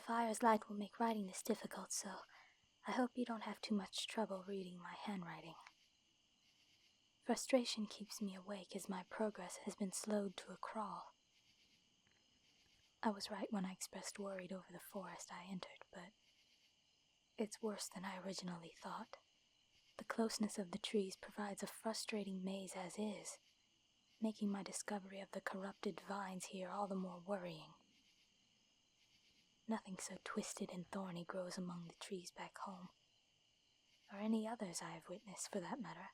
fire's light will make writing this difficult, so I hope you don't have too much trouble reading my handwriting. Frustration keeps me awake as my progress has been slowed to a crawl. I was right when I expressed worried over the forest I entered, but it's worse than I originally thought. The closeness of the trees provides a frustrating maze as is, making my discovery of the corrupted vines here all the more worrying. Nothing so twisted and thorny grows among the trees back home, or any others I have witnessed for that matter.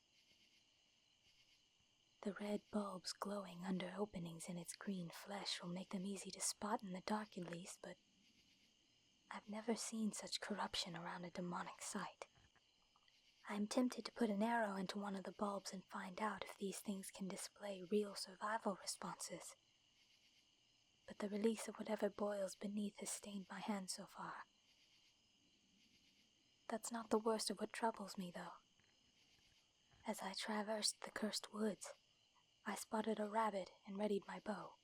The red bulbs glowing under openings in its green flesh will make them easy to spot in the dark at least, but I've never seen such corruption around a demonic site. I'm tempted to put an arrow into one of the bulbs and find out if these things can display real survival responses. But the release of whatever boils beneath has stained my hand so far. That's not the worst of what troubles me, though. As I traversed the cursed woods, I spotted a rabbit and readied my bow.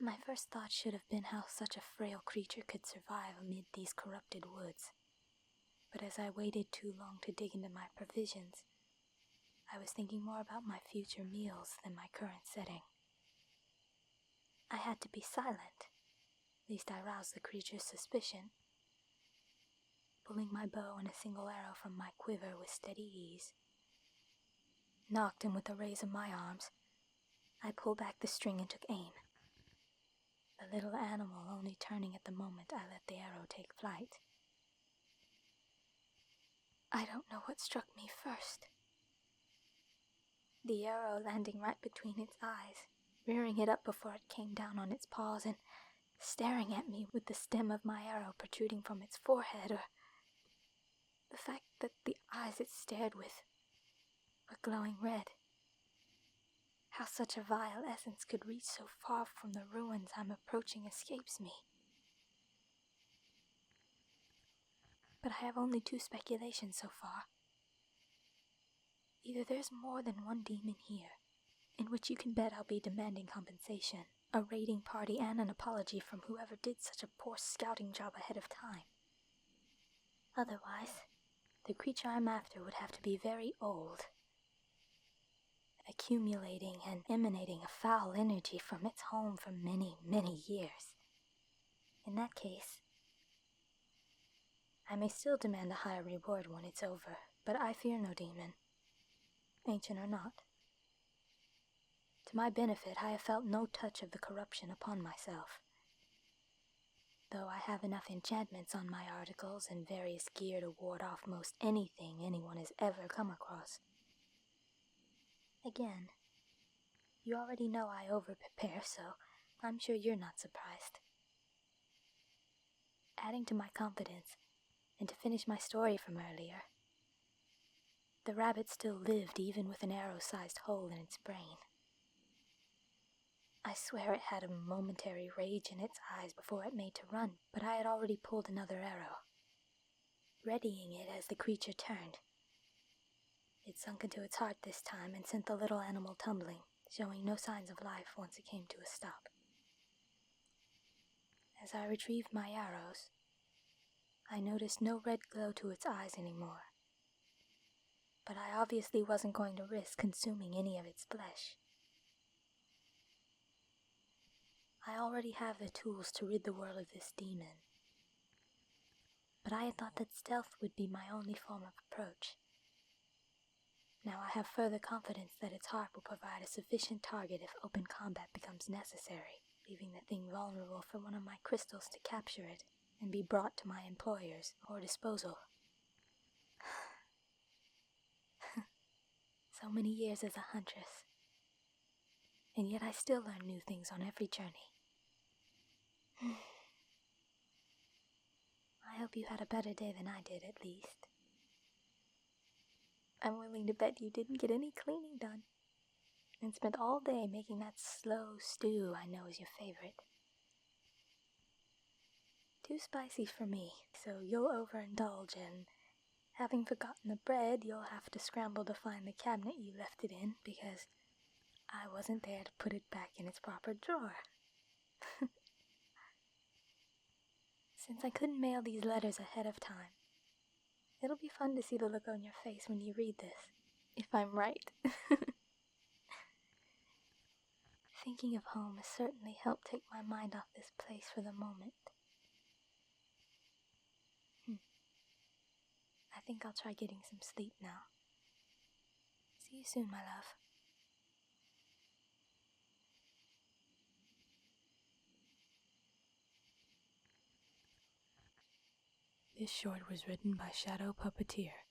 My first thought should have been how such a frail creature could survive amid these corrupted woods. But as I waited too long to dig into my provisions, I was thinking more about my future meals than my current setting. I had to be silent, lest I rouse the creature's suspicion. Pulling my bow and a single arrow from my quiver with steady ease, nocked and with a raise of my arms, I pulled back the string and took aim. The little animal only turning at the moment I let the arrow take flight. I don't know what struck me first. The arrow landing right between its eyes, rearing it up before it came down on its paws and staring at me with the stem of my arrow protruding from its forehead, or the fact that the eyes it stared with were glowing red. How such a vile essence could reach so far from the ruins I'm approaching escapes me. But I have only 2 speculations so far. Either there's more than one demon here, in which you can bet I'll be demanding compensation, a raiding party, and an apology from whoever did such a poor scouting job ahead of time. Otherwise, the creature I'm after would have to be very old, accumulating and emanating a foul energy from its home for many, many years. In that case, I may still demand a higher reward when it's over, but I fear no demon, ancient or not. To my benefit, I have felt no touch of the corruption upon myself, though I have enough enchantments on my articles and various gear to ward off most anything anyone has ever come across. Again, you already know I over-prepare, so I'm sure you're not surprised. Adding to my confidence, and to finish my story from earlier, the rabbit still lived even with an arrow-sized hole in its brain. I swear it had a momentary rage in its eyes before it made to run, but I had already pulled another arrow, readying it as the creature turned. It sunk into its heart this time and sent the little animal tumbling, showing no signs of life once it came to a stop. As I retrieved my arrows, I noticed no red glow to its eyes anymore, but I obviously wasn't going to risk consuming any of its flesh. I already have the tools to rid the world of this demon, but I had thought that stealth would be my only form of approach. Now I have further confidence that its heart will provide a sufficient target if open combat becomes necessary, leaving the thing vulnerable for one of my crystals to capture it and be brought to my employers for disposal. So many years as a huntress, and yet I still learn new things on every journey. I hope you had a better day than I did, at least. I'm willing to bet you didn't get any cleaning done, and spent all day making that slow stew I know is your favorite. Too spicy for me, so you'll overindulge, and having forgotten the bread, you'll have to scramble to find the cabinet you left it in, because I wasn't there to put it back in its proper drawer. Since I couldn't mail these letters ahead of time, it'll be fun to see the look on your face when you read this, if I'm right. Thinking of home has certainly helped take my mind off this place for the moment. I think I'll try getting some sleep now. See you soon, my love. This short was written by ShadowPuppeTear.